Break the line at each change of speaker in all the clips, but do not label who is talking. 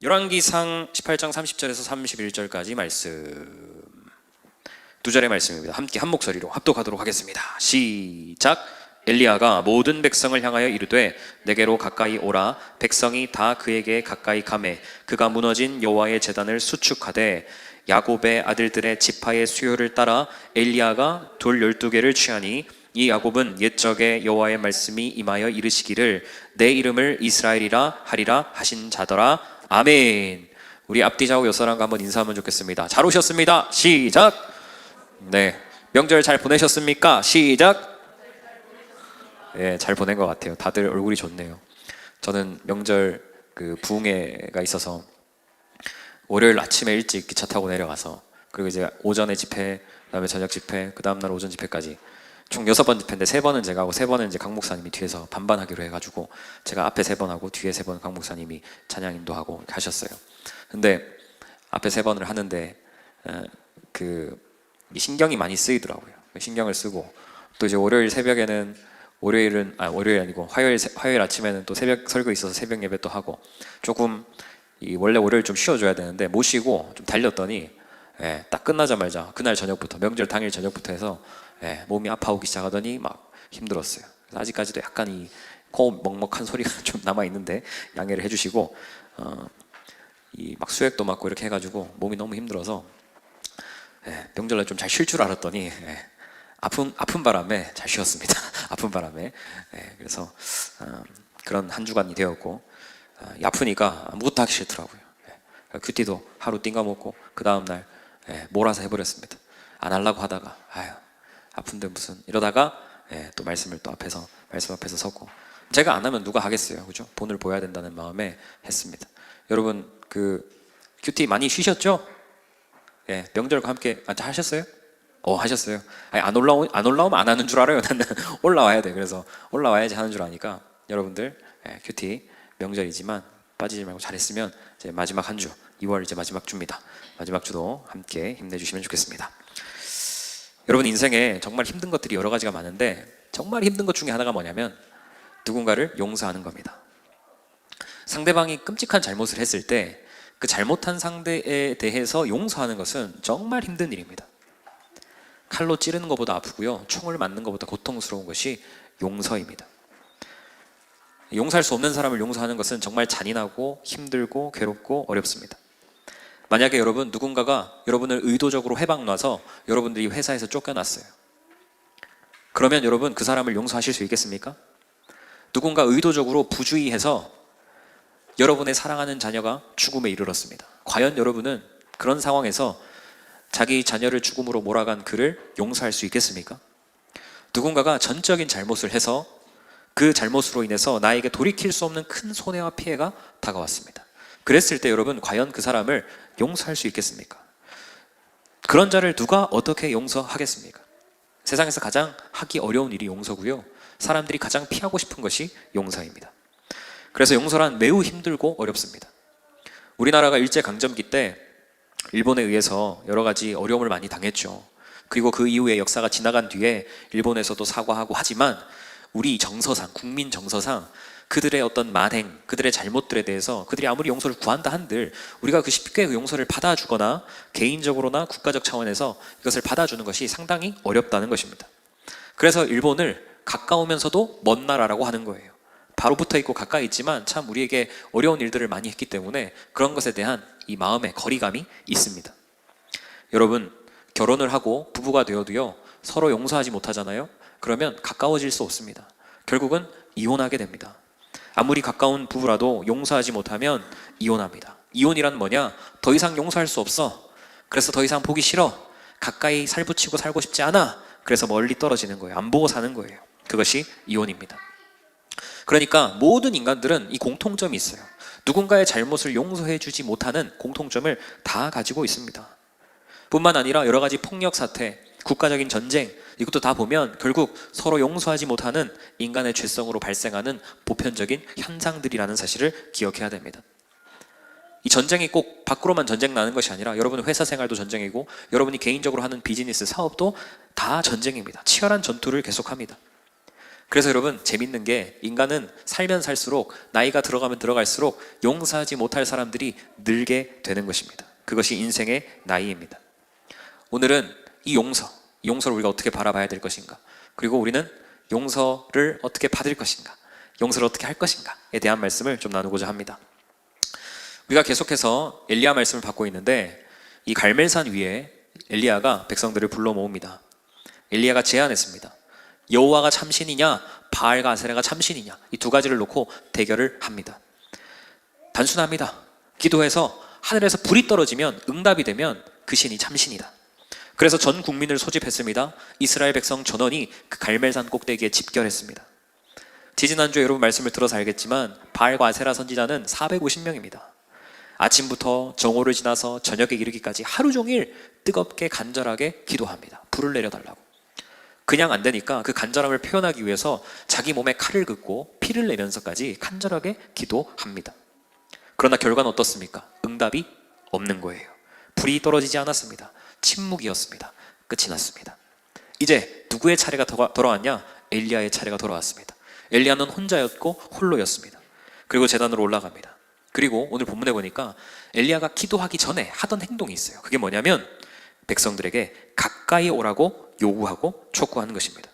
열왕기상 18장 30절에서 31절까지 말씀, 두 절의 말씀입니다. 함께 한 목소리로 합독하도록 하겠습니다. 시작. 엘리야가 모든 백성을 향하여 이르되 내게로 가까이 오라. 백성이 다 그에게 가까이 가매 그가 무너진 여호와의 제단을 수축하되 야곱의 아들들의 지파의 수요를 따라 엘리야가 돌 12개를 취하니 이 야곱은 옛적에 여호와의 말씀이 임하여 이르시기를 내 이름을 이스라엘이라 하리라 하신 자더라. 아멘. 우리 앞뒤 좌우 옆 사람과 한번 인사하면 좋겠습니다. 잘 오셨습니다. 시작. 네, 명절 잘 보내셨습니까? 시작. 네, 잘 보낸 것 같아요. 다들 얼굴이 좋네요. 저는 명절 부흥회가 있어서 월요일 아침에 일찍 기차 타고 내려가서, 그리고 이제 오전에 집회, 그다음에 저녁 집회, 그 다음날 오전 집회까지 총 6번 집회인데 3번은 제가 하고 3번은 이제 강 목사님이 뒤에서 반반하기로 해가지고 제가 앞에 3번 하고 뒤에 3번 강 목사님이 찬양 인도하고 하셨어요. 근데 앞에 3번을 하는데 신경이 많이 쓰이더라고요. 신경을 쓰고 또 이제 월요일 새벽에는 월요일 아니고 화요일 아침에는 또 새벽 설교 있어서 새벽 예배 또 하고, 조금 원래 월요일 좀 쉬어줘야 되는데 못 쉬고 좀 달렸더니 딱 끝나자마자 그날 저녁부터, 명절 당일 저녁부터 해서 몸이 아파오기 시작하더니 막 힘들었어요. 그래서 아직까지도 약간 이 코 먹먹한 소리가 좀 남아 있는데 양해를 해주시고, 막 수액도 맞고 이렇게 해가지고 몸이 너무 힘들어서 명절날 좀 잘 쉴 줄 알았더니 아픈 바람에 잘 쉬었습니다. 아픈 바람에. 그래서 그런 한 주간이 되었고, 아프니까 아무것도 하기 싫더라고요. 큐티도 하루 띵가 먹고 그 다음날 몰아서 해버렸습니다. 안 하려고 하다가 아픈데 무슨 이러다가 또 말씀 앞에서 섰고, 제가 안 하면 누가 하겠어요, 그죠? 본을 보여야 된다는 마음에 했습니다. 여러분 큐티 많이 쉬셨죠? 명절과 함께 하셨어요? 하셨어요. 안 올라오면 안 하는 줄 알아요. 나는 올라와야 돼. 그래서 올라와야지 하는 줄 아니까 여러분들 큐티 명절이지만 빠지지 말고 잘했으면 이제 마지막 한 주, 2월 이제 마지막 주입니다. 마지막 주도 함께 힘내주시면 좋겠습니다. 여러분 인생에 정말 힘든 것들이 여러 가지가 많은데, 정말 힘든 것 중에 하나가 뭐냐면 누군가를 용서하는 겁니다. 상대방이 끔찍한 잘못을 했을 때 그 잘못한 상대에 대해서 용서하는 것은 정말 힘든 일입니다. 칼로 찌르는 것보다 아프고요, 총을 맞는 것보다 고통스러운 것이 용서입니다. 용서할 수 없는 사람을 용서하는 것은 정말 잔인하고 힘들고 괴롭고 어렵습니다. 만약에 여러분 누군가가 여러분을 의도적으로 해방 놔서 여러분들이 회사에서 쫓겨났어요. 그러면 여러분 그 사람을 용서하실 수 있겠습니까? 누군가 의도적으로 부주의해서 여러분의 사랑하는 자녀가 죽음에 이르렀습니다. 과연 여러분은 그런 상황에서 자기 자녀를 죽음으로 몰아간 그를 용서할 수 있겠습니까? 누군가가 전적인 잘못을 해서 그 잘못으로 인해서 나에게 돌이킬 수 없는 큰 손해와 피해가 다가왔습니다. 그랬을 때 여러분 과연 그 사람을 용서할 수 있겠습니까? 그런 자를 누가 어떻게 용서하겠습니까? 세상에서 가장 하기 어려운 일이 용서고요, 사람들이 가장 피하고 싶은 것이 용서입니다. 그래서 용서란 매우 힘들고 어렵습니다. 우리나라가 일제강점기 때 일본에 의해서 여러 가지 어려움을 많이 당했죠. 그리고 그 이후에 역사가 지나간 뒤에 일본에서도 사과하고 하지만 우리 정서상, 국민 정서상 그들의 어떤 만행, 그들의 잘못들에 대해서 그들이 아무리 용서를 구한다 한들 우리가 쉽게 그 용서를 받아주거나 개인적으로나 국가적 차원에서 이것을 받아주는 것이 상당히 어렵다는 것입니다. 그래서 일본을 가까우면서도 먼 나라라고 하는 거예요. 바로 붙어 있고 가까이 있지만 참 우리에게 어려운 일들을 많이 했기 때문에 그런 것에 대한 이 마음의 거리감이 있습니다. 여러분 결혼을 하고 부부가 되어도요, 서로 용서하지 못하잖아요. 그러면 가까워질 수 없습니다. 결국은 이혼하게 됩니다. 아무리 가까운 부부라도 용서하지 못하면 이혼합니다. 이혼이란 뭐냐? 더 이상 용서할 수 없어. 그래서 더 이상 보기 싫어. 가까이 살붙이고 살고 싶지 않아. 그래서 멀리 떨어지는 거예요. 안 보고 사는 거예요. 그것이 이혼입니다. 그러니까 모든 인간들은 이 공통점이 있어요. 누군가의 잘못을 용서해 주지 못하는 공통점을 다 가지고 있습니다. 뿐만 아니라 여러 가지 폭력 사태, 국가적인 전쟁, 이것도 다 보면 결국 서로 용서하지 못하는 인간의 죄성으로 발생하는 보편적인 현상들이라는 사실을 기억해야 됩니다. 이 전쟁이 꼭 밖으로만 전쟁 나는 것이 아니라 여러분의 회사 생활도 전쟁이고 여러분이 개인적으로 하는 비즈니스, 사업도 다 전쟁입니다. 치열한 전투를 계속합니다. 그래서 여러분, 재밌는 게 인간은 살면 살수록, 나이가 들어가면 들어갈수록 용서하지 못할 사람들이 늘게 되는 것입니다. 그것이 인생의 나이입니다. 오늘은 이 용서를 우리가 어떻게 바라봐야 될 것인가, 그리고 우리는 용서를 어떻게 받을 것인가, 용서를 어떻게 할 것인가에 대한 말씀을 좀 나누고자 합니다. 우리가 계속해서 엘리야 말씀을 받고 있는데, 이 갈멜산 위에 엘리야가 백성들을 불러 모읍니다. 엘리야가 제안했습니다. 여호와가 참신이냐, 바알과 아세라가 참신이냐, 이 두 가지를 놓고 대결을 합니다. 단순합니다. 기도해서 하늘에서 불이 떨어지면, 응답이 되면 그 신이 참신이다. 그래서 전 국민을 소집했습니다. 이스라엘 백성 전원이 그 갈멜산 꼭대기에 집결했습니다. 지지난주에 여러분 말씀을 들어서 알겠지만 바알과 아세라 선지자는 450명입니다. 아침부터 정오를 지나서 저녁에 이르기까지 하루 종일 뜨겁게 간절하게 기도합니다. 불을 내려달라고. 그냥 안 되니까 그 간절함을 표현하기 위해서 자기 몸에 칼을 긋고 피를 내면서까지 간절하게 기도합니다. 그러나 결과는 어떻습니까? 응답이 없는 거예요. 불이 떨어지지 않았습니다. 침묵이었습니다. 끝이 났습니다. 이제 누구의 차례가 돌아왔냐? 엘리야의 차례가 돌아왔습니다. 엘리야는 혼자였고 홀로였습니다. 그리고 제단으로 올라갑니다. 그리고 오늘 본문에 보니까 엘리야가 기도하기 전에 하던 행동이 있어요. 그게 뭐냐면 백성들에게 가까이 오라고 요구하고 촉구하는 것입니다.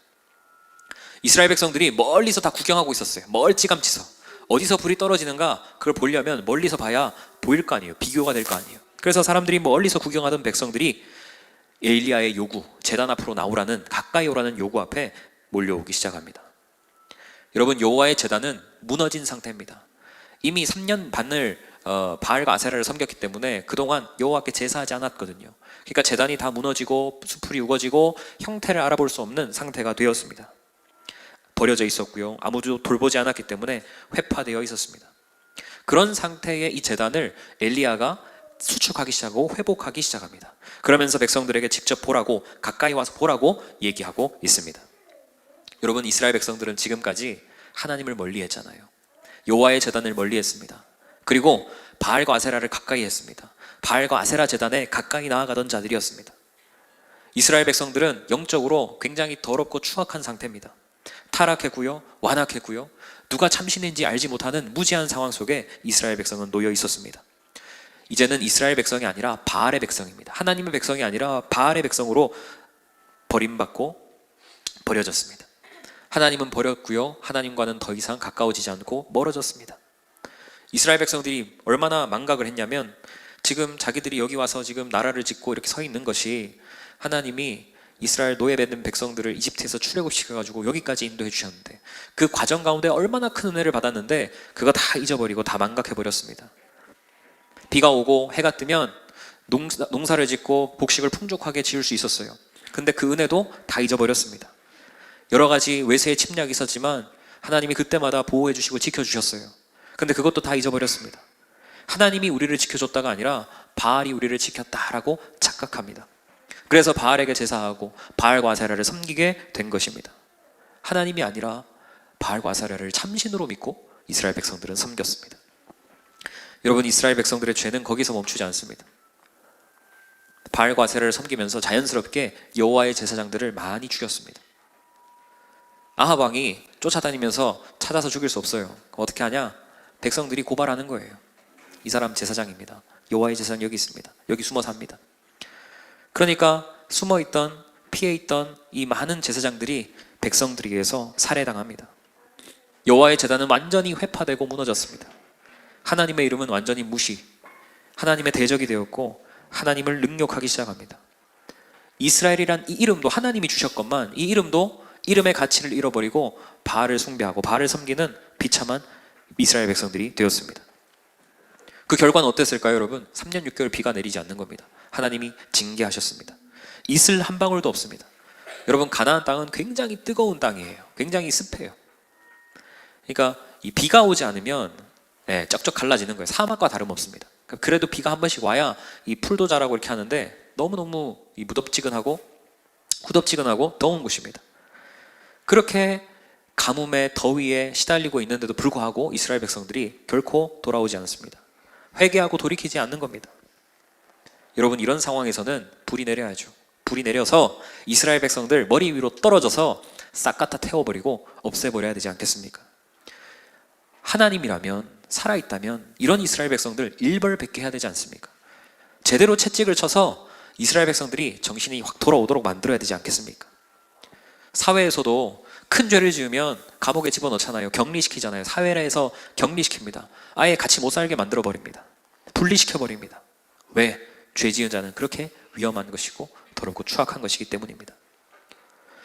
이스라엘 백성들이 멀리서 다 구경하고 있었어요. 멀찌감치서. 어디서 불이 떨어지는가 그걸 보려면 멀리서 봐야 보일 거 아니에요. 비교가 될 거 아니에요. 그래서 사람들이 멀리서 구경하던 백성들이 엘리야의 요구, 제단 앞으로 나오라는, 가까이 오라는 요구 앞에 몰려오기 시작합니다. 여러분, 여호와의 제단은 무너진 상태입니다. 이미 3년 반을 바알과 아세라를 섬겼기 때문에 그동안 여호와께 제사하지 않았거든요. 그러니까 제단이 다 무너지고 수풀이 우거지고 형태를 알아볼 수 없는 상태가 되었습니다. 버려져 있었고요. 아무도 돌보지 않았기 때문에 회파되어 있었습니다. 그런 상태의 이 제단을 엘리야가 수축하기 시작하고 회복하기 시작합니다. 그러면서 백성들에게 직접 보라고, 가까이 와서 보라고 얘기하고 있습니다. 여러분, 이스라엘 백성들은 지금까지 하나님을 멀리했잖아요. 여호와의 제단을 멀리했습니다. 그리고 바알과 아세라를 가까이 했습니다. 바알과 아세라 제단에 가까이 나아가던 자들이었습니다. 이스라엘 백성들은 영적으로 굉장히 더럽고 추악한 상태입니다. 타락했고요, 완악했고요, 누가 참신인지 알지 못하는 무지한 상황 속에 이스라엘 백성은 놓여 있었습니다. 이제는 이스라엘 백성이 아니라 바알의 백성입니다. 하나님의 백성이 아니라 바알의 백성으로 버림받고 버려졌습니다. 하나님은 버렸고요, 하나님과는 더 이상 가까워지지 않고 멀어졌습니다. 이스라엘 백성들이 얼마나 망각을 했냐면, 지금 자기들이 여기 와서 지금 나라를 짓고 이렇게 서 있는 것이 하나님이 이스라엘 노예받는 백성들을 이집트에서 출애굽시켜가지고 여기까지 인도해 주셨는데, 그 과정 가운데 얼마나 큰 은혜를 받았는데 그거 다 잊어버리고 다 망각해버렸습니다. 비가 오고 해가 뜨면 농사를 짓고 곡식을 풍족하게 지을 수 있었어요. 근데 그 은혜도 다 잊어버렸습니다. 여러 가지 외세의 침략이 있었지만 하나님이 그때마다 보호해 주시고 지켜주셨어요. 근데 그것도 다 잊어버렸습니다. 하나님이 우리를 지켜줬다가 아니라 바알이 우리를 지켰다라고 착각합니다. 그래서 바알에게 제사하고 바알과 아세라를 섬기게 된 것입니다. 하나님이 아니라 바알과 아세라를 참신으로 믿고 이스라엘 백성들은 섬겼습니다. 여러분, 이스라엘 백성들의 죄는 거기서 멈추지 않습니다. 바알과 아세라를 섬기면서 자연스럽게 여호와의 제사장들을 많이 죽였습니다. 아합 왕이 쫓아다니면서 찾아서 죽일 수 없어요. 어떻게 하냐? 백성들이 고발하는 거예요. 이 사람 제사장입니다. 여호와의 제사장 여기 있습니다. 여기 숨어 삽니다. 그러니까 숨어있던, 피해있던 이 많은 제사장들이 백성들에 의해서 살해당합니다. 여호와의 제단은 완전히 회파되고 무너졌습니다. 하나님의 이름은 완전히 무시, 하나님의 대적이 되었고 하나님을 능욕하기 시작합니다. 이스라엘이란 이 이름도 하나님이 주셨건만 이 이름도 이름의 가치를 잃어버리고 바알을 숭배하고 바알을 섬기는 비참한 이스라엘 백성들이 되었습니다. 그 결과는 어땠을까요, 여러분? 3년 6개월 비가 내리지 않는 겁니다. 하나님이 징계하셨습니다. 이슬 한 방울도 없습니다. 여러분, 가나안 땅은 굉장히 뜨거운 땅이에요. 굉장히 습해요. 그러니까 이 비가 오지 않으면 쩍쩍 갈라지는 거예요. 사막과 다름없습니다. 그래도 비가 한 번씩 와야 이 풀도 자라고 이렇게 하는데 너무너무 이 무덥지근하고 후덥지근하고 더운 곳입니다. 그렇게 가뭄에 더위에 시달리고 있는데도 불구하고 이스라엘 백성들이 결코 돌아오지 않습니다. 회개하고 돌이키지 않는 겁니다. 여러분, 이런 상황에서는 불이 내려야죠. 불이 내려서 이스라엘 백성들 머리 위로 떨어져서 싹 갖다 태워버리고 없애버려야 되지 않겠습니까? 하나님이라면, 살아있다면 이런 이스라엘 백성들 일벌백계 해야 되지 않습니까? 제대로 채찍을 쳐서 이스라엘 백성들이 정신이 확 돌아오도록 만들어야 되지 않겠습니까? 사회에서도 큰 죄를 지으면 감옥에 집어넣잖아요. 격리시키잖아요. 사회에서 격리시킵니다. 아예 같이 못 살게 만들어버립니다. 분리시켜버립니다. 왜? 죄 지은 자는 그렇게 위험한 것이고 더럽고 추악한 것이기 때문입니다.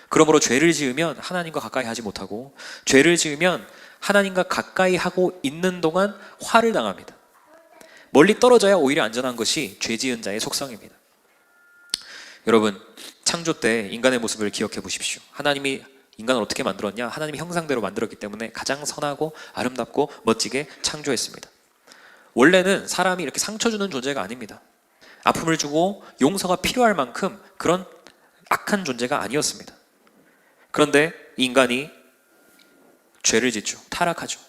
그러므로 죄를 지으면 하나님과 가까이 하지 못하고, 죄를 지으면 하나님과 가까이 하고 있는 동안 화를 당합니다. 멀리 떨어져야 오히려 안전한 것이 죄 지은 자의 속성입니다. 여러분, 창조 때 인간의 모습을 기억해 보십시오. 하나님이 인간을 어떻게 만들었냐? 하나님의 형상대로 만들었기 때문에 가장 선하고 아름답고 멋지게 창조했습니다. 원래는 사람이 이렇게 상처 주는 존재가 아닙니다. 아픔을 주고 용서가 필요할 만큼 그런 악한 존재가 아니었습니다. 그런데 인간이 죄를 짓죠. 타락하죠.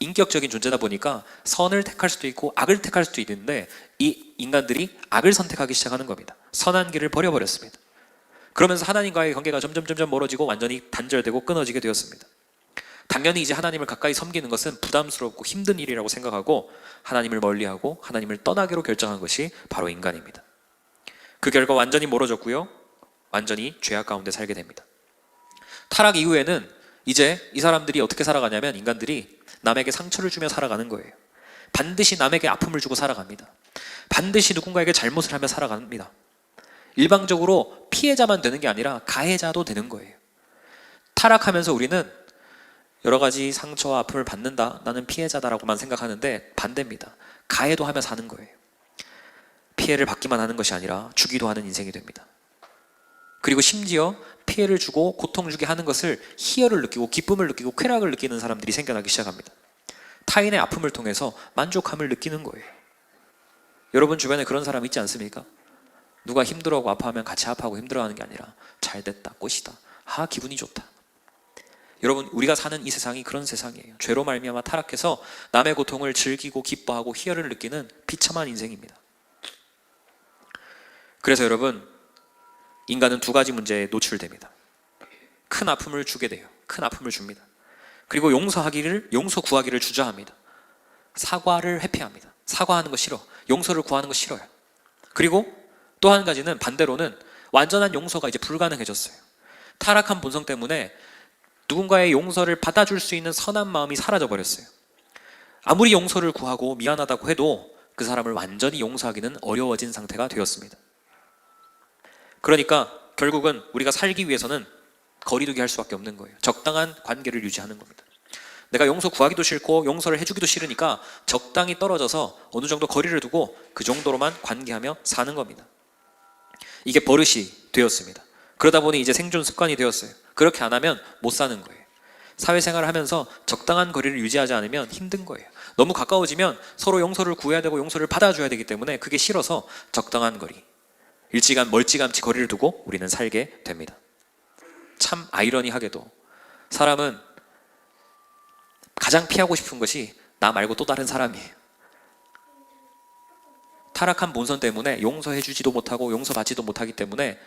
인격적인 존재다 보니까 선을 택할 수도 있고 악을 택할 수도 있는데, 이 인간들이 악을 선택하기 시작하는 겁니다. 선한 길을 버려버렸습니다. 그러면서 하나님과의 관계가 점점 멀어지고 완전히 단절되고 끊어지게 되었습니다. 당연히 이제 하나님을 가까이 섬기는 것은 부담스럽고 힘든 일이라고 생각하고 하나님을 멀리하고 하나님을 떠나기로 결정한 것이 바로 인간입니다. 그 결과 완전히 멀어졌고요, 완전히 죄악 가운데 살게 됩니다. 타락 이후에는 이제 이 사람들이 어떻게 살아가냐면, 인간들이 남에게 상처를 주며 살아가는 거예요. 반드시 남에게 아픔을 주고 살아갑니다. 반드시 누군가에게 잘못을 하며 살아갑니다. 일방적으로 피해자만 되는 게 아니라 가해자도 되는 거예요. 타락하면서 우리는 여러 가지 상처와 아픔을 받는다, 나는 피해자다라고만 생각하는데 반대입니다. 가해도 하며 사는 거예요. 피해를 받기만 하는 것이 아니라 주기도 하는 인생이 됩니다. 그리고 심지어 피해를 주고 고통 주게 하는 것을 희열을 느끼고 기쁨을 느끼고 쾌락을 느끼는 사람들이 생겨나기 시작합니다. 타인의 아픔을 통해서 만족함을 느끼는 거예요. 여러분 주변에 그런 사람 있지 않습니까? 누가 힘들어하고 아파하면 같이 아파하고 힘들어하는 게 아니라 잘 됐다, 꽃이다, 아 기분이 좋다. 여러분, 우리가 사는 이 세상이 그런 세상이에요. 죄로 말미암아 타락해서 남의 고통을 즐기고 기뻐하고 희열을 느끼는 비참한 인생입니다. 그래서 여러분, 인간은 두 가지 문제에 노출됩니다. 큰 아픔을 주게 돼요. 큰 아픔을 줍니다. 그리고 용서 구하기를 주저합니다. 사과를 회피합니다. 사과하는 거 싫어. 용서를 구하는 거 싫어요. 그리고 또 한 가지는 반대로는 완전한 용서가 이제 불가능해졌어요. 타락한 본성 때문에 누군가의 용서를 받아줄 수 있는 선한 마음이 사라져 버렸어요. 아무리 용서를 구하고 미안하다고 해도 그 사람을 완전히 용서하기는 어려워진 상태가 되었습니다. 그러니까 결국은 우리가 살기 위해서는 거리두기 할 수밖에 없는 거예요. 적당한 관계를 유지하는 겁니다. 내가 용서 구하기도 싫고 용서를 해주기도 싫으니까 적당히 떨어져서 어느 정도 거리를 두고 그 정도로만 관계하며 사는 겁니다. 이게 버릇이 되었습니다. 그러다 보니 이제 생존 습관이 되었어요. 그렇게 안 하면 못 사는 거예요. 사회생활을 하면서 적당한 거리를 유지하지 않으면 힘든 거예요. 너무 가까워지면 서로 용서를 구해야 되고 용서를 받아줘야 되기 때문에 그게 싫어서 적당한 거리, 멀찌감치 거리를 두고 우리는 살게 됩니다. 참 아이러니하게도 사람은 가장 피하고 싶은 것이 나 말고 또 다른 사람이에요. 타락한 본성 때문에 용서해주지도 못하고 용서받지도 못하기 때문에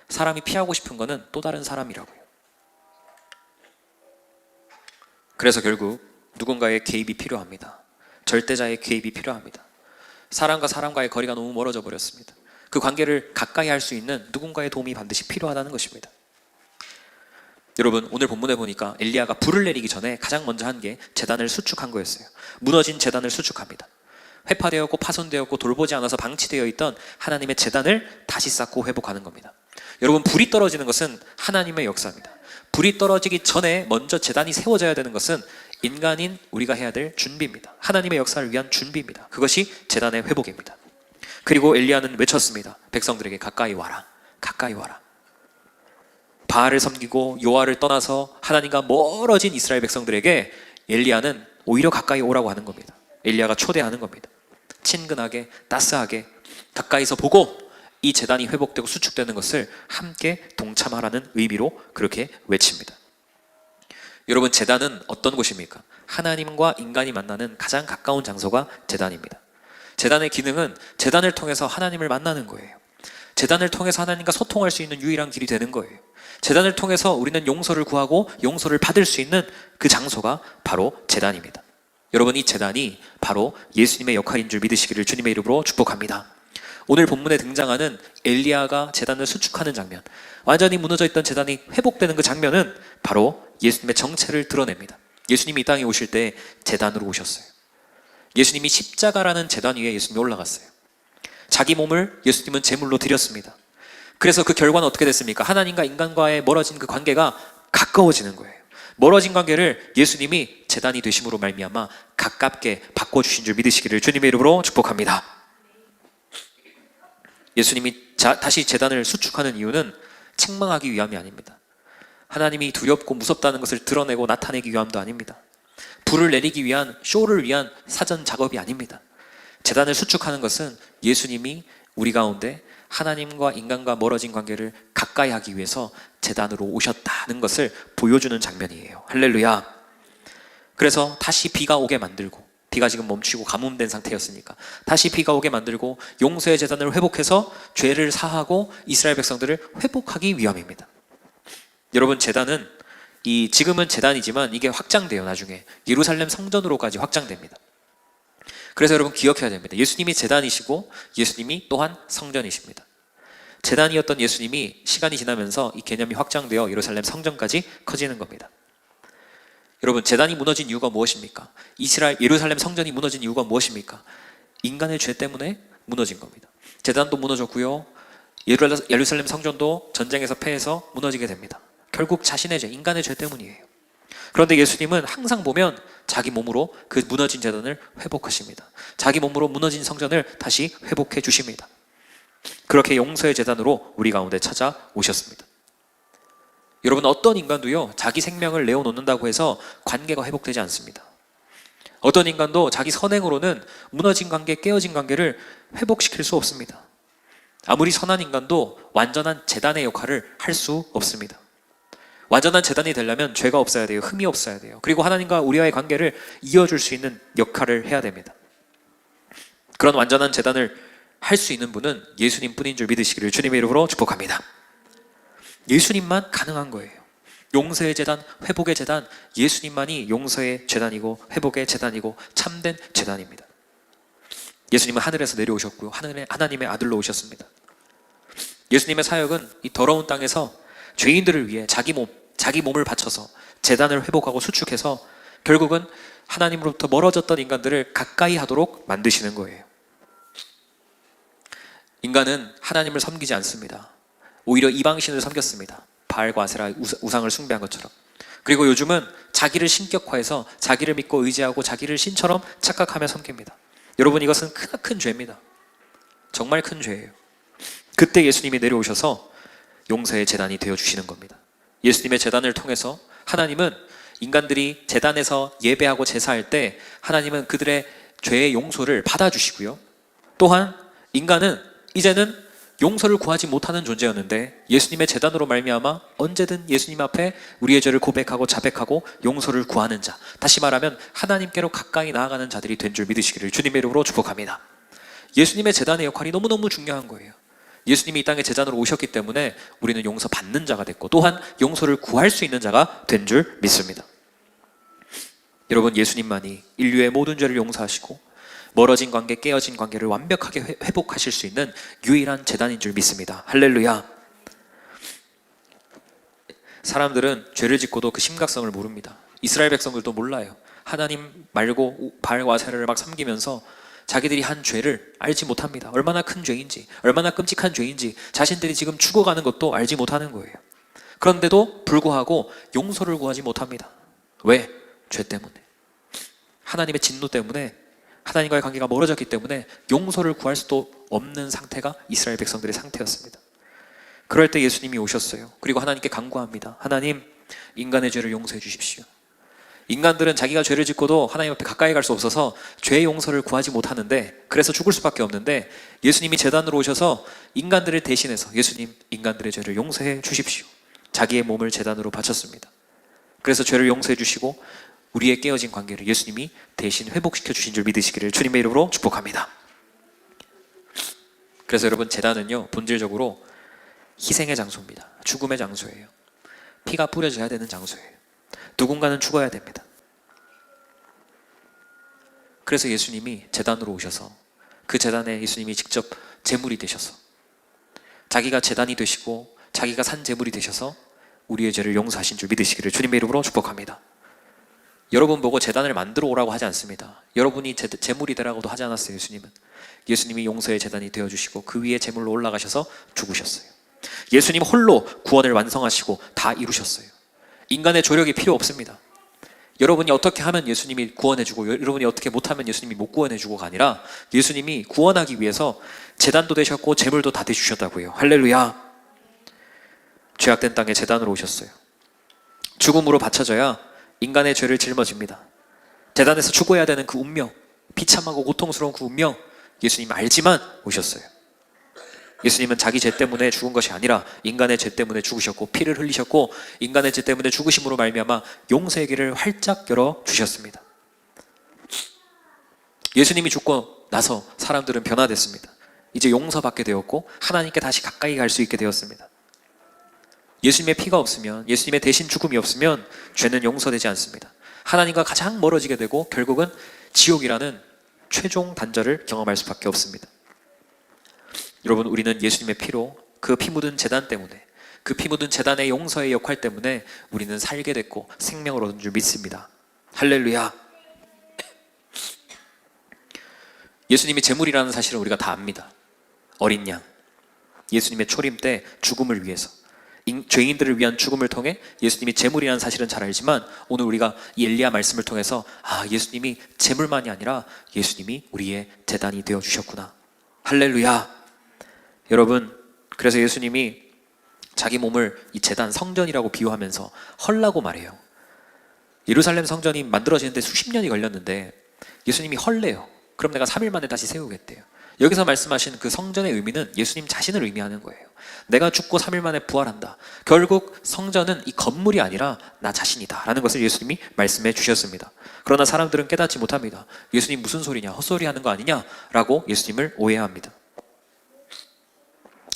사람이 피하고 싶은 것은 또 다른 사람이라고요. 그래서 결국 누군가의 개입이 필요합니다. 절대자의 개입이 필요합니다. 사람과 사람과의 거리가 너무 멀어져 버렸습니다. 그 관계를 가까이 할 수 있는 누군가의 도움이 반드시 필요하다는 것입니다. 여러분, 오늘 본문에 보니까 엘리야가 불을 내리기 전에 가장 먼저 한 게 제단을 수축한 거였어요. 무너진 제단을 수축합니다. 회파되었고 파손되었고 돌보지 않아서 방치되어 있던 하나님의 제단을 다시 쌓고 회복하는 겁니다. 여러분, 불이 떨어지는 것은 하나님의 역사입니다. 불이 떨어지기 전에 먼저 제단이 세워져야 되는 것은 인간인 우리가 해야 될 준비입니다. 하나님의 역사를 위한 준비입니다. 그것이 제단의 회복입니다. 그리고 엘리야는 외쳤습니다. 백성들에게 가까이 와라, 가까이 와라. 바알을 섬기고 요아를 떠나서 하나님과 멀어진 이스라엘 백성들에게 엘리야는 오히려 가까이 오라고 하는 겁니다. 엘리야가 초대하는 겁니다. 친근하게, 따스하게 가까이서 보고 이 제단이 회복되고 수축되는 것을 함께 동참하라는 의미로 그렇게 외칩니다. 여러분, 제단은 어떤 곳입니까? 하나님과 인간이 만나는 가장 가까운 장소가 제단입니다. 제단의 기능은 제단을 통해서 하나님을 만나는 거예요. 제단을 통해서 하나님과 소통할 수 있는 유일한 길이 되는 거예요. 제단을 통해서 우리는 용서를 구하고 용서를 받을 수 있는 그 장소가 바로 제단입니다. 여러분, 이 제단이 바로 예수님의 역할인 줄 믿으시기를 주님의 이름으로 축복합니다. 오늘 본문에 등장하는 엘리야가 제단을 수축하는 장면, 완전히 무너져 있던 제단이 회복되는 그 장면은 바로 예수님의 정체를 드러냅니다. 예수님이 이 땅에 오실 때 제단으로 오셨어요. 예수님이 십자가라는 제단 위에 예수님이 올라갔어요. 자기 몸을 예수님은 제물로 드렸습니다. 그래서 그 결과는 어떻게 됐습니까? 하나님과 인간과의 멀어진 그 관계가 가까워지는 거예요. 멀어진 관계를 예수님이 제단이 되심으로 말미암아 가깝게 바꿔주신 줄 믿으시기를 주님의 이름으로 축복합니다. 예수님이 다시 제단을 수축하는 이유는 책망하기 위함이 아닙니다. 하나님이 두렵고 무섭다는 것을 드러내고 나타내기 위함도 아닙니다. 불을 내리기 위한, 쇼를 위한 사전 작업이 아닙니다. 제단을 수축하는 것은 예수님이 우리 가운데 하나님과 인간과 멀어진 관계를 가까이 하기 위해서 제단으로 오셨다는 것을 보여주는 장면이에요. 할렐루야. 그래서 다시 비가 오게 만들고, 비가 지금 멈추고 가뭄된 상태였으니까 다시 비가 오게 만들고 용서의 제단을 회복해서 죄를 사하고 이스라엘 백성들을 회복하기 위함입니다. 여러분, 제단은 지금은 제단이지만 이게 확장돼요. 나중에 예루살렘 성전으로까지 확장됩니다. 그래서 여러분 기억해야 됩니다. 예수님이 제단이시고 예수님이 또한 성전이십니다. 제단이었던 예수님이 시간이 지나면서 이 개념이 확장되어 예루살렘 성전까지 커지는 겁니다. 여러분, 제단이 무너진 이유가 무엇입니까? 예루살렘 성전이 무너진 이유가 무엇입니까? 인간의 죄 때문에 무너진 겁니다. 제단도 무너졌고요, 예루살렘 성전도 전쟁에서 패해서 무너지게 됩니다. 결국 자신의 죄, 인간의 죄 때문이에요. 그런데 예수님은 항상 보면 자기 몸으로 그 무너진 제단을 회복하십니다. 자기 몸으로 무너진 성전을 다시 회복해 주십니다. 그렇게 용서의 제단으로 우리 가운데 찾아오셨습니다. 여러분, 어떤 인간도요, 자기 생명을 내어놓는다고 해서 관계가 회복되지 않습니다. 어떤 인간도 자기 선행으로는 무너진 관계, 깨어진 관계를 회복시킬 수 없습니다. 아무리 선한 인간도 완전한 제단의 역할을 할 수 없습니다. 완전한 제단이 되려면 죄가 없어야 돼요. 흠이 없어야 돼요. 그리고 하나님과 우리와의 관계를 이어줄 수 있는 역할을 해야 됩니다. 그런 완전한 제단을 할 수 있는 분은 예수님 뿐인 줄 믿으시기를 주님의 이름으로 축복합니다. 예수님만 가능한 거예요. 용서의 제단, 회복의 제단, 예수님만이 용서의 제단이고 회복의 제단이고 참된 제단입니다. 예수님은 하늘에서 내려오셨고요, 하나님의 아들로 오셨습니다. 예수님의 사역은 이 더러운 땅에서 죄인들을 위해 자기 몸을 바쳐서 제단을 회복하고 수축해서 결국은 하나님으로부터 멀어졌던 인간들을 가까이 하도록 만드시는 거예요. 인간은 하나님을 섬기지 않습니다. 오히려 이방신을 섬겼습니다. 바알과 아세라 우상을 숭배한 것처럼. 그리고 요즘은 자기를 신격화해서 자기를 믿고 의지하고 자기를 신처럼 착각하며 섬깁니다. 여러분, 이것은 크나큰 죄입니다. 정말 큰 죄예요. 그때 예수님이 내려오셔서 용서의 제단이 되어주시는 겁니다. 예수님의 제단을 통해서 하나님은 인간들이 제단에서 예배하고 제사할 때 하나님은 그들의 죄의 용서를 받아주시고요, 또한 인간은 이제는 용서를 구하지 못하는 존재였는데 예수님의 제단으로 말미암아 언제든 예수님 앞에 우리의 죄를 고백하고 자백하고 용서를 구하는 자, 다시 말하면 하나님께로 가까이 나아가는 자들이 된 줄 믿으시기를 주님의 이름으로 축복합니다. 예수님의 제단의 역할이 너무너무 중요한 거예요. 예수님이 이 땅에 제단으로 오셨기 때문에 우리는 용서받는 자가 됐고 또한 용서를 구할 수 있는 자가 된 줄 믿습니다. 여러분, 예수님만이 인류의 모든 죄를 용서하시고 멀어진 관계, 깨어진 관계를 완벽하게 회복하실 수 있는 유일한 제단인 줄 믿습니다. 할렐루야. 사람들은 죄를 짓고도 그 심각성을 모릅니다. 이스라엘 백성들도 몰라요. 하나님 말고 바알과 아세라를 막 섬기면서 자기들이 한 죄를 알지 못합니다. 얼마나 큰 죄인지, 얼마나 끔찍한 죄인지 자신들이 지금 죽어가는 것도 알지 못하는 거예요. 그런데도 불구하고 용서를 구하지 못합니다. 왜? 죄 때문에. 하나님의 진노 때문에, 하나님과의 관계가 멀어졌기 때문에 용서를 구할 수도 없는 상태가 이스라엘 백성들의 상태였습니다. 그럴 때 예수님이 오셨어요. 그리고 하나님께 간구합니다. 하나님, 인간의 죄를 용서해 주십시오. 인간들은 자기가 죄를 짓고도 하나님 앞에 가까이 갈 수 없어서 죄의 용서를 구하지 못하는데, 그래서 죽을 수밖에 없는데 예수님이 제단으로 오셔서 인간들을 대신해서 예수님, 인간들의 죄를 용서해 주십시오. 자기의 몸을 제단으로 바쳤습니다. 그래서 죄를 용서해 주시고 우리의 깨어진 관계를 예수님이 대신 회복시켜 주신 줄 믿으시기를 주님의 이름으로 축복합니다. 그래서 여러분, 제단은요 본질적으로 희생의 장소입니다. 죽음의 장소예요. 피가 뿌려져야 되는 장소예요. 누군가는 죽어야 됩니다. 그래서 예수님이 제단으로 오셔서 그 제단에 예수님이 직접 제물이 되셔서 자기가 제단이 되시고 자기가 산 제물이 되셔서 우리의 죄를 용서하신 줄 믿으시기를 주님의 이름으로 축복합니다. 여러분 보고 제단을 만들어 오라고 하지 않습니다. 여러분이 제물이 되라고도 하지 않았어요. 예수님은. 예수님이 용서의 제단이 되어주시고 그 위에 제물로 올라가셔서 죽으셨어요. 예수님 홀로 구원을 완성하시고 다 이루셨어요. 인간의 조력이 필요 없습니다. 여러분이 어떻게 하면 예수님이 구원해주고 여러분이 어떻게 못하면 예수님이 못 구원해주고가 아니라 예수님이 구원하기 위해서 제단도 되셨고 제물도 다 되주셨다고요. 할렐루야. 죄악된 땅에 제단으로 오셨어요. 죽음으로 바쳐져야 인간의 죄를 짊어집니다. 제단에서 죽어야 되는 그 운명, 비참하고 고통스러운 그 운명 예수님 알지만 오셨어요. 예수님은 자기 죄 때문에 죽은 것이 아니라 인간의 죄 때문에 죽으셨고 피를 흘리셨고 인간의 죄 때문에 죽으심으로 말미암아 용서의 길을 활짝 열어주셨습니다. 예수님이 죽고 나서 사람들은 변화됐습니다. 이제 용서받게 되었고 하나님께 다시 가까이 갈 수 있게 되었습니다. 예수님의 피가 없으면, 예수님의 대신 죽음이 없으면 죄는 용서되지 않습니다. 하나님과 가장 멀어지게 되고 결국은 지옥이라는 최종 단절을 경험할 수밖에 없습니다. 여러분, 우리는 예수님의 피로 그 피 묻은 제단 때문에, 그 피 묻은 제단의 용서의 역할 때문에 우리는 살게 됐고 생명을 얻은 줄 믿습니다. 할렐루야. 예수님이 제물이라는 사실을 우리가 다 압니다. 어린 양, 예수님의 초림 때 죽음을 위해서, 죄인들을 위한 죽음을 통해 예수님이 제물이라는 사실은 잘 알지만 오늘 우리가 이 엘리야 말씀을 통해서 예수님이 제물만이 아니라 예수님이 우리의 제단이 되어주셨구나. 할렐루야. 여러분, 그래서 예수님이 자기 몸을 이 제단 성전이라고 비유하면서 헐라고 말해요. 예루살렘 성전이 만들어지는데 수십 년이 걸렸는데 예수님이 헐래요. 그럼 내가 3일 만에 다시 세우겠대요. 여기서 말씀하신 그 성전의 의미는 예수님 자신을 의미하는 거예요. 내가 죽고 3일 만에 부활한다. 결국 성전은 이 건물이 아니라 나 자신이다 라는 것을 예수님이 말씀해 주셨습니다. 그러나 사람들은 깨닫지 못합니다. 예수님 무슨 소리냐, 헛소리 하는 거 아니냐 라고 예수님을 오해합니다.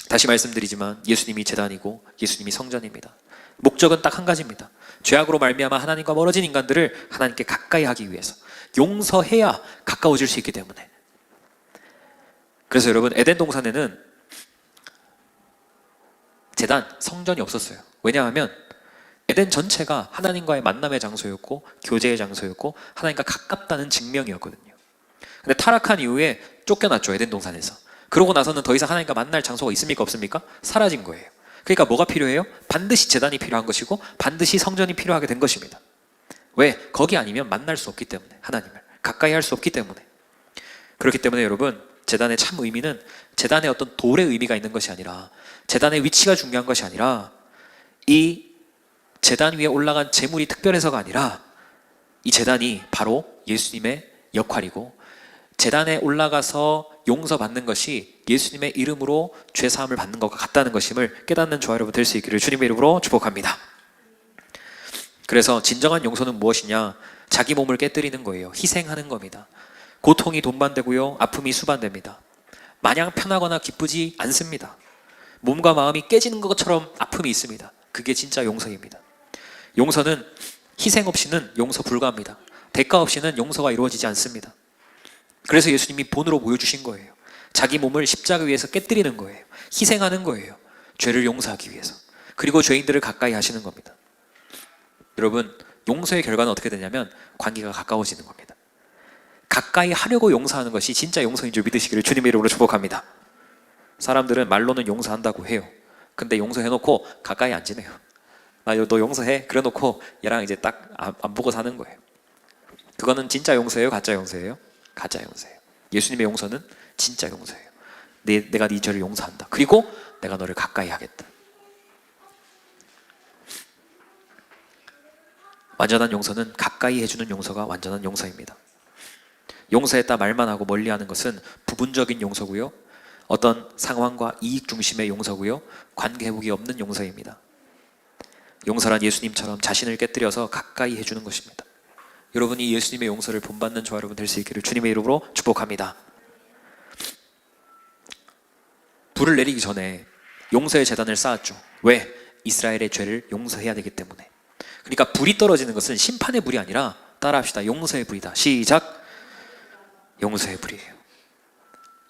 다시 말씀드리지만 예수님이 제단이고 예수님이 성전입니다. 목적은 딱 한 가지입니다. 죄악으로 말미암아 하나님과 멀어진 인간들을 하나님께 가까이 하기 위해서, 용서해야 가까워질 수 있기 때문에. 그래서 여러분, 에덴 동산에는 제단, 성전이 없었어요. 왜냐하면 에덴 전체가 하나님과의 만남의 장소였고 교제의 장소였고 하나님과 가깝다는 증명이었거든요. 근데 타락한 이후에 쫓겨났죠, 에덴 동산에서. 그러고 나서는 더 이상 하나님과 만날 장소가 있습니까 없습니까? 사라진 거예요. 그러니까 뭐가 필요해요? 반드시 제단이 필요한 것이고 반드시 성전이 필요하게 된 것입니다. 왜? 거기 아니면 만날 수 없기 때문에, 하나님을 가까이 할 수 없기 때문에. 그렇기 때문에 여러분, 제단의 참 의미는 제단의 어떤 돌의 의미가 있는 것이 아니라, 제단의 위치가 중요한 것이 아니라, 이 제단 위에 올라간 제물이 특별해서가 아니라 이 제단이 바로 예수님의 역할이고, 제단에 올라가서 용서받는 것이 예수님의 이름으로 죄사함을 받는 것과 같다는 것임을 깨닫는 저와 여러분 될 수 있기를 주님의 이름으로 축복합니다. 그래서 진정한 용서는 무엇이냐? 자기 몸을 깨뜨리는 거예요. 희생하는 겁니다. 고통이 돈반되고요, 아픔이 수반됩니다. 마냥 편하거나 기쁘지 않습니다. 몸과 마음이 깨지는 것처럼 아픔이 있습니다. 그게 진짜 용서입니다. 용서는 희생 없이는 용서 불가합니다. 대가 없이는 용서가 이루어지지 않습니다. 그래서 예수님이 본으로 보여주신 거예요. 자기 몸을 십자가 위에서 깨뜨리는 거예요. 희생하는 거예요. 죄를 용서하기 위해서. 그리고 죄인들을 가까이 하시는 겁니다. 여러분, 용서의 결과는 어떻게 되냐면 관계가 가까워지는 겁니다. 가까이 하려고 용서하는 것이 진짜 용서인 줄 믿으시기를 주님의 이름으로 축복합니다. 사람들은 말로는 용서한다고 해요. 근데 용서해놓고 가까이 안 지내요. 너 용서해? 그래놓고 얘랑 이제 딱 안 보고 사는 거예요. 그거는 진짜 용서예요? 가짜 용서예요? 가짜 용서예요. 예수님의 용서는 진짜 용서예요. 내가 네 죄를 용서한다. 그리고 내가 너를 가까이 하겠다. 완전한 용서는 가까이 해주는 용서가 완전한 용서입니다. 용서했다 말만 하고 멀리하는 것은 부분적인 용서고요, 어떤 상황과 이익 중심의 용서고요, 관계 회복이 없는 용서입니다. 용서란 예수님처럼 자신을 깨뜨려서 가까이 해주는 것입니다. 여러분이 예수님의 용서를 본받는 저와 여러분 될 수 있기를 주님의 이름으로 축복합니다. 불을 내리기 전에 용서의 제단을 쌓았죠. 왜? 이스라엘의 죄를 용서해야 되기 때문에. 그러니까 불이 떨어지는 것은 심판의 불이 아니라, 따라합시다, 용서의 불이다. 시작. 용서의 불이에요.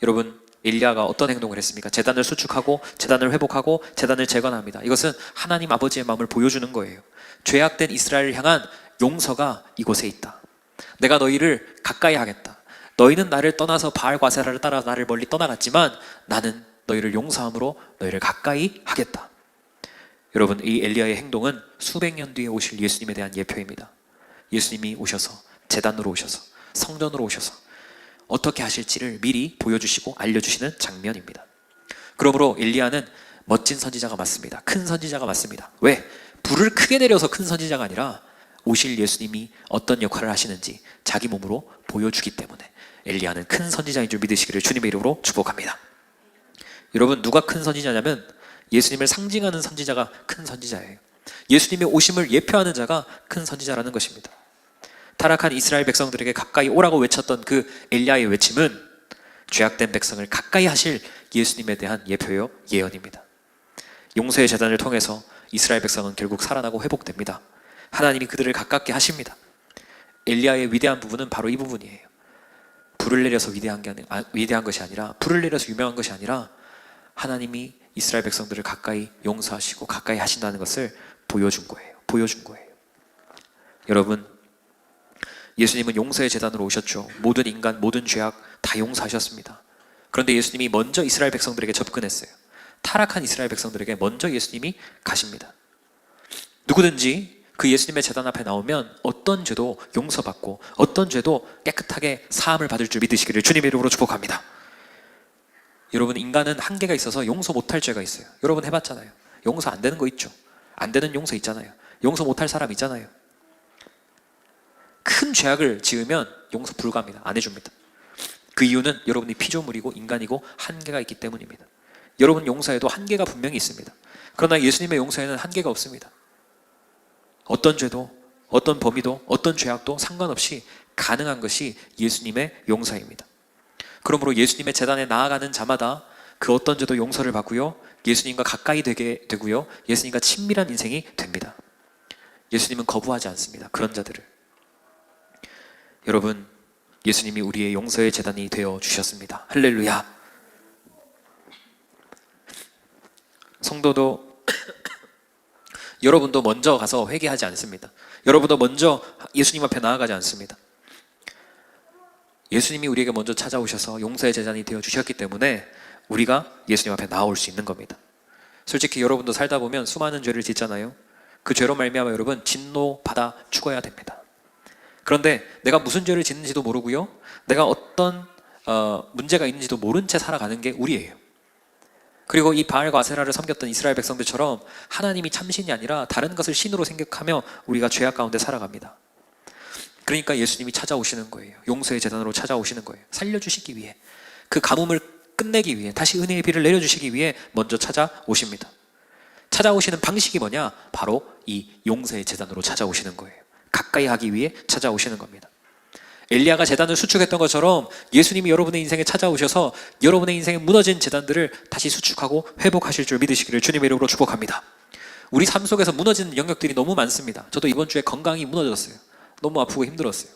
여러분, 엘리야가 어떤 행동을 했습니까? 제단을 수축하고 제단을 회복하고 제단을 재건합니다. 이것은 하나님 아버지의 마음을 보여주는 거예요. 죄악된 이스라엘을 향한 용서가 이곳에 있다. 내가 너희를 가까이 하겠다. 너희는 나를 떠나서 바알과 아세라를 따라 나를 멀리 떠나갔지만 나는 너희를 용서함으로 너희를 가까이 하겠다. 여러분, 이 엘리야의 행동은 수백 년 뒤에 오실 예수님에 대한 예표입니다. 예수님이 오셔서, 제단으로 오셔서, 성전으로 오셔서 어떻게 하실지를 미리 보여주시고 알려주시는 장면입니다. 그러므로 엘리야는 멋진 선지자가 맞습니다. 큰 선지자가 맞습니다. 왜? 불을 크게 내려서 큰 선지자가 아니라 오실 예수님이 어떤 역할을 하시는지 자기 몸으로 보여주기 때문에 엘리야는 큰 선지자인 줄 믿으시기를 주님의 이름으로 축복합니다. 여러분, 누가 큰 선지자냐면 예수님을 상징하는 선지자가 큰 선지자예요. 예수님의 오심을 예표하는 자가 큰 선지자라는 것입니다. 타락한 이스라엘 백성들에게 가까이 오라고 외쳤던 그 엘리야의 외침은 죄악된 백성을 가까이 하실 예수님에 대한 예표요, 예언입니다. 용서의 제단을 통해서 이스라엘 백성은 결국 살아나고 회복됩니다. 하나님이 그들을 가깝게 하십니다. 엘리야의 위대한 부분은 바로 이 부분이에요. 불을 내려서 위대한 것이 아니라, 불을 내려서 유명한 것이 아니라 하나님이 이스라엘 백성들을 가까이 용서하시고 가까이 하신다는 것을 보여준 거예요. 여러분, 예수님은 용서의 제단으로 오셨죠. 모든 인간, 모든 죄악 다 용서하셨습니다. 그런데 예수님이 먼저 이스라엘 백성들에게 접근했어요. 타락한 이스라엘 백성들에게 먼저 예수님이 가십니다. 누구든지 그 예수님의 제단 앞에 나오면 어떤 죄도 용서받고 어떤 죄도 깨끗하게 사함을 받을 줄 믿으시기를 주님의 이름으로 축복합니다. 여러분, 인간은 한계가 있어서 용서 못할 죄가 있어요. 여러분 해봤잖아요. 용서 안 되는 거 있죠. 안 되는 용서 있잖아요. 용서 못할 사람 있잖아요. 큰 죄악을 지으면 용서 불가합니다. 안 해줍니다. 그 이유는 여러분이 피조물이고 인간이고 한계가 있기 때문입니다. 여러분 용서에도 한계가 분명히 있습니다. 그러나 예수님의 용서에는 한계가 없습니다. 어떤 죄도, 어떤 범위도, 어떤 죄악도 상관없이 가능한 것이 예수님의 용서입니다. 그러므로 예수님의 제단에 나아가는 자마다 그 어떤 죄도 용서를 받고요, 예수님과 가까이 되게 되고요, 예수님과 친밀한 인생이 됩니다. 예수님은 거부하지 않습니다. 그런 자들을. 여러분, 예수님이 우리의 용서의 제단이 되어 주셨습니다. 할렐루야. 성도도 여러분도 먼저 가서 회개하지 않습니다. 여러분도 먼저 예수님 앞에 나아가지 않습니다. 예수님이 우리에게 먼저 찾아오셔서 용서의 제단이 되어 주셨기 때문에 우리가 예수님 앞에 나올 수 있는 겁니다. 솔직히 여러분도 살다 보면 수많은 죄를 짓잖아요. 그 죄로 말미암아 여러분 진노받아 죽어야 됩니다. 그런데 내가 무슨 죄를 짓는지도 모르고요, 내가 어떤 문제가 있는지도 모른 채 살아가는 게 우리예요. 그리고 이 바알과 아세라를 섬겼던 이스라엘 백성들처럼 하나님이 참신이 아니라 다른 것을 신으로 생각하며 우리가 죄악 가운데 살아갑니다. 그러니까 예수님이 찾아오시는 거예요. 용서의 제단으로 찾아오시는 거예요. 살려주시기 위해, 그 가뭄을 끝내기 위해, 다시 은혜의 비를 내려주시기 위해 먼저 찾아오십니다. 찾아오시는 방식이 뭐냐? 바로 이 용서의 제단으로 찾아오시는 거예요. 가까이 하기 위해 찾아오시는 겁니다. 엘리야가 제단을 수축했던 것처럼 예수님이 여러분의 인생에 찾아오셔서 여러분의 인생에 무너진 제단들을 다시 수축하고 회복하실 줄 믿으시기를 주님의 이름으로 축복합니다. 우리 삶 속에서 무너지는 영역들이 너무 많습니다. 저도 이번 주에 건강이 무너졌어요. 너무 아프고 힘들었어요.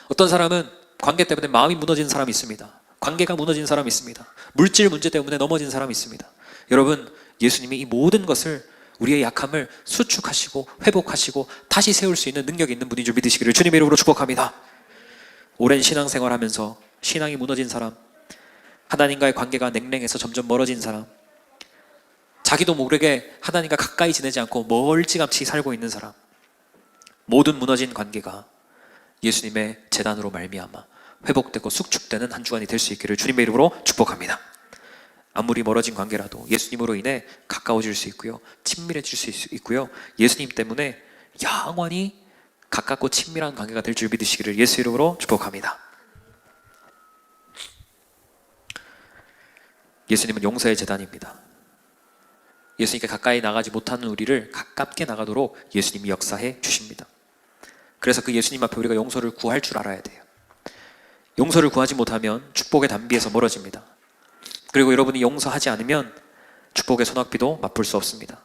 어떤 사람은 관계 때문에 마음이 무너진 사람이 있습니다. 관계가 무너진 사람이 있습니다. 물질 문제 때문에 넘어진 사람이 있습니다. 여러분, 예수님이 이 모든 것을, 우리의 약함을 수축하시고 회복하시고 다시 세울 수 있는 능력이 있는 분인 줄 믿으시기를 주님의 이름으로 축복합니다. 오랜 신앙생활하면서 신앙이 무너진 사람, 하나님과의 관계가 냉랭해서 점점 멀어진 사람, 자기도 모르게 하나님과 가까이 지내지 않고 멀찌감치 살고 있는 사람, 모든 무너진 관계가 예수님의 제단으로 말미암아 회복되고 숙축되는 한 주간이 될 수 있기를 주님의 이름으로 축복합니다. 아무리 멀어진 관계라도 예수님으로 인해 가까워질 수 있고요, 친밀해질 수 있고요, 예수님 때문에 영원히 가깝고 친밀한 관계가 될 줄 믿으시기를 예수 이름으로 축복합니다. 예수님은 용서의 제단입니다. 예수님께 가까이 나가지 못하는 우리를 가깝게 나가도록 예수님이 역사해 주십니다. 그래서 그 예수님 앞에 우리가 용서를 구할 줄 알아야 돼요. 용서를 구하지 못하면 축복의 단비에서 멀어집니다. 그리고 여러분이 용서하지 않으면 축복의 소낙비도 맛볼 수 없습니다.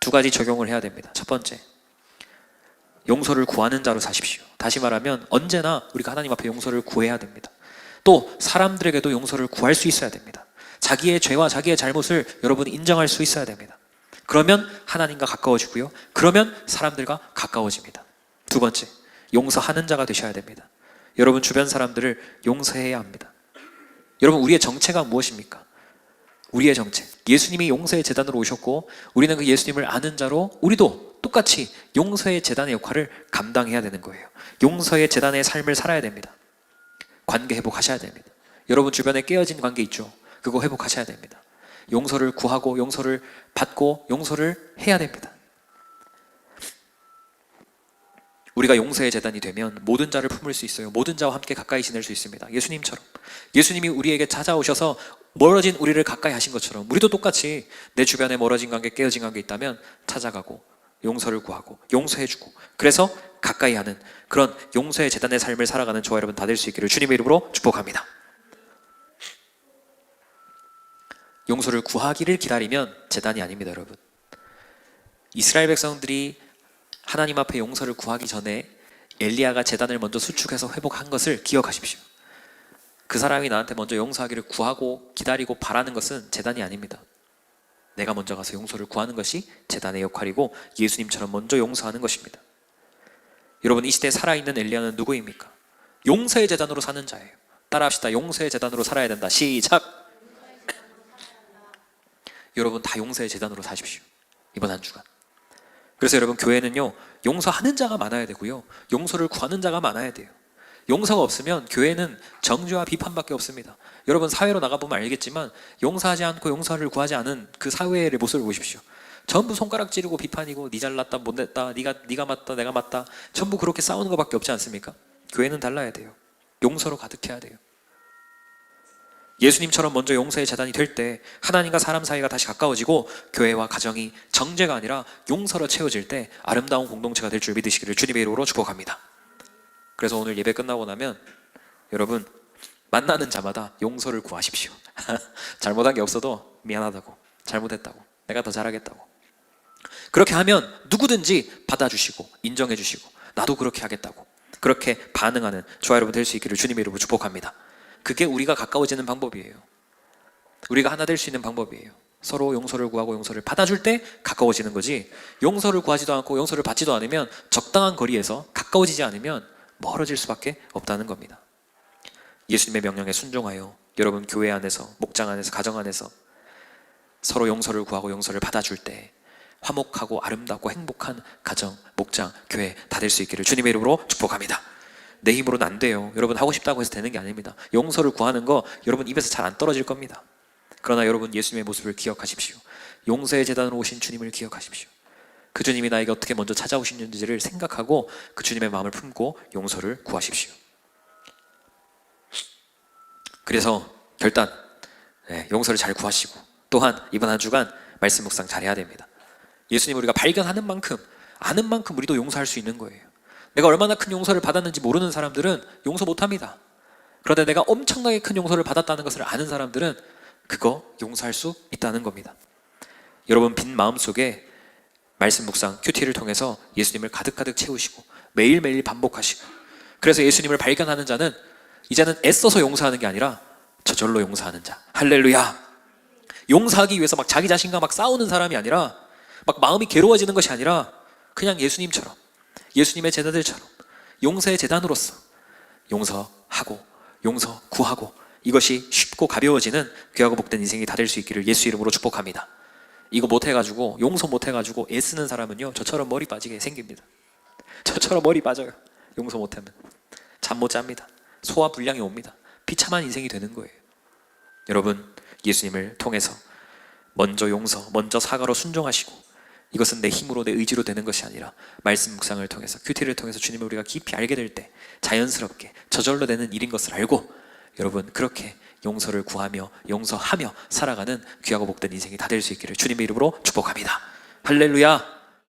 두 가지 적용을 해야 됩니다. 첫 번째, 용서를 구하는 자로 사십시오. 다시 말하면 언제나 우리가 하나님 앞에 용서를 구해야 됩니다. 또 사람들에게도 용서를 구할 수 있어야 됩니다. 자기의 죄와 자기의 잘못을 여러분이 인정할 수 있어야 됩니다. 그러면 하나님과 가까워지고요, 그러면 사람들과 가까워집니다. 두 번째, 용서하는 자가 되셔야 됩니다. 여러분 주변 사람들을 용서해야 합니다. 여러분, 우리의 정체가 무엇입니까? 우리의 정체, 예수님이 용서의 제단으로 오셨고 우리는 그 예수님을 아는 자로 우리도 똑같이 용서의 제단의 역할을 감당해야 되는 거예요. 용서의 제단의 삶을 살아야 됩니다. 관계 회복하셔야 됩니다. 여러분 주변에 깨어진 관계 있죠? 그거 회복하셔야 됩니다. 용서를 구하고 용서를 받고 용서를 해야 됩니다. 우리가 용서의 제단이 되면 모든 자를 품을 수 있어요. 모든 자와 함께 가까이 지낼 수 있습니다. 예수님처럼, 예수님이 우리에게 찾아오셔서 멀어진 우리를 가까이 하신 것처럼 우리도 똑같이 내 주변에 멀어진 관계, 깨어진 관계 있다면 찾아가고 용서를 구하고 용서해주고, 그래서 가까이 하는 그런 용서의 제단의 삶을 살아가는 저와 여러분 다 될 수 있기를 주님의 이름으로 축복합니다. 용서를 구하기를 기다리면 제단이 아닙니다. 여러분, 이스라엘 백성들이 하나님 앞에 용서를 구하기 전에 엘리야가 제단을 먼저 수축해서 회복한 것을 기억하십시오. 그 사람이 나한테 먼저 용서하기를 구하고 기다리고 바라는 것은 제단이 아닙니다. 내가 먼저 가서 용서를 구하는 것이 제단의 역할이고 예수님처럼 먼저 용서하는 것입니다. 여러분, 이 시대에 살아있는 엘리야는 누구입니까? 용서의 제단으로 사는 자예요. 따라합시다. 용서의 제단으로 살아야 된다. 시작! 여러분 다 용서의 제단으로 사십시오. 이번 한 주간. 그래서 여러분, 교회는요, 용서하는 자가 많아야 되고요, 용서를 구하는 자가 많아야 돼요. 용서가 없으면 교회는 정죄와 비판밖에 없습니다. 여러분 사회로 나가보면 알겠지만 용서하지 않고 용서를 구하지 않은 그 사회의 모습을 보십시오. 전부 손가락 찌르고 비판이고 니 잘났다 못냈다, 네가 맞다 내가 맞다, 전부 그렇게 싸우는 것밖에 없지 않습니까? 교회는 달라야 돼요. 용서로 가득해야 돼요. 예수님처럼 먼저 용서의 제단이 될 때 하나님과 사람 사이가 다시 가까워지고 교회와 가정이 정죄가 아니라 용서로 채워질 때 아름다운 공동체가 될 줄 믿으시기를 주님의 이름으로 축복합니다. 그래서 오늘 예배 끝나고 나면 여러분 만나는 자마다 용서를 구하십시오. 잘못한 게 없어도 미안하다고, 잘못했다고, 내가 더 잘하겠다고. 그렇게 하면 누구든지 받아주시고 인정해주시고 나도 그렇게 하겠다고 그렇게 반응하는 저와 여러분 될 수 있기를 주님의 이름으로 축복합니다. 그게 우리가 가까워지는 방법이에요. 우리가 하나 될 수 있는 방법이에요. 서로 용서를 구하고 용서를 받아줄 때 가까워지는 거지, 용서를 구하지도 않고 용서를 받지도 않으면 적당한 거리에서 가까워지지 않으면 멀어질 수밖에 없다는 겁니다. 예수님의 명령에 순종하여 여러분 교회 안에서, 목장 안에서, 가정 안에서 서로 용서를 구하고 용서를 받아줄 때 화목하고 아름답고 행복한 가정, 목장, 교회 다 될 수 있기를 주님의 이름으로 축복합니다. 내 힘으로는 안 돼요. 여러분 하고 싶다고 해서 되는 게 아닙니다. 용서를 구하는 거 여러분 입에서 잘 안 떨어질 겁니다. 그러나 여러분 예수님의 모습을 기억하십시오. 용서의 제단으로 오신 주님을 기억하십시오. 그 주님이 나에게 어떻게 먼저 찾아오시는지를 생각하고 그 주님의 마음을 품고 용서를 구하십시오. 그래서 결단, 용서를 잘 구하시고 또한 이번 한 주간 말씀 묵상 잘해야 됩니다. 예수님 우리가 발견하는 만큼, 아는 만큼 우리도 용서할 수 있는 거예요. 내가 얼마나 큰 용서를 받았는지 모르는 사람들은 용서 못합니다. 그런데 내가 엄청나게 큰 용서를 받았다는 것을 아는 사람들은 그거 용서할 수 있다는 겁니다. 여러분 빈 마음속에 말씀 묵상 큐티를 통해서 예수님을 가득가득 채우시고 매일매일 반복하시고, 그래서 예수님을 발견하는 자는 이제는 애써서 용서하는 게 아니라 저절로 용서하는 자. 할렐루야. 용서하기 위해서 막 자기 자신과 막 싸우는 사람이 아니라, 막 마음이 괴로워지는 것이 아니라 그냥 예수님처럼, 예수님의 제자들처럼 용서의 제단으로서 용서하고 용서 구하고, 이것이 쉽고 가벼워지는 귀하고 복된 인생이 다 될 수 있기를 예수 이름으로 축복합니다. 이거 못해가지고, 용서 못해가지고 애쓰는 사람은요, 저처럼 머리 빠지게 생깁니다. 저처럼 머리 빠져요. 용서 못하면 잠 못 잡니다. 소화 불량이 옵니다. 비참한 인생이 되는 거예요. 여러분 예수님을 통해서 먼저 용서, 먼저 사과로 순종하시고, 이것은 내 힘으로 내 의지로 되는 것이 아니라 말씀 묵상을 통해서, 큐티를 통해서 주님을 우리가 깊이 알게 될 때 자연스럽게 저절로 되는 일인 것을 알고, 여러분 그렇게 용서를 구하며 용서하며 살아가는 귀하고 복된 인생이 다 될 수 있기를 주님의 이름으로 축복합니다. 할렐루야.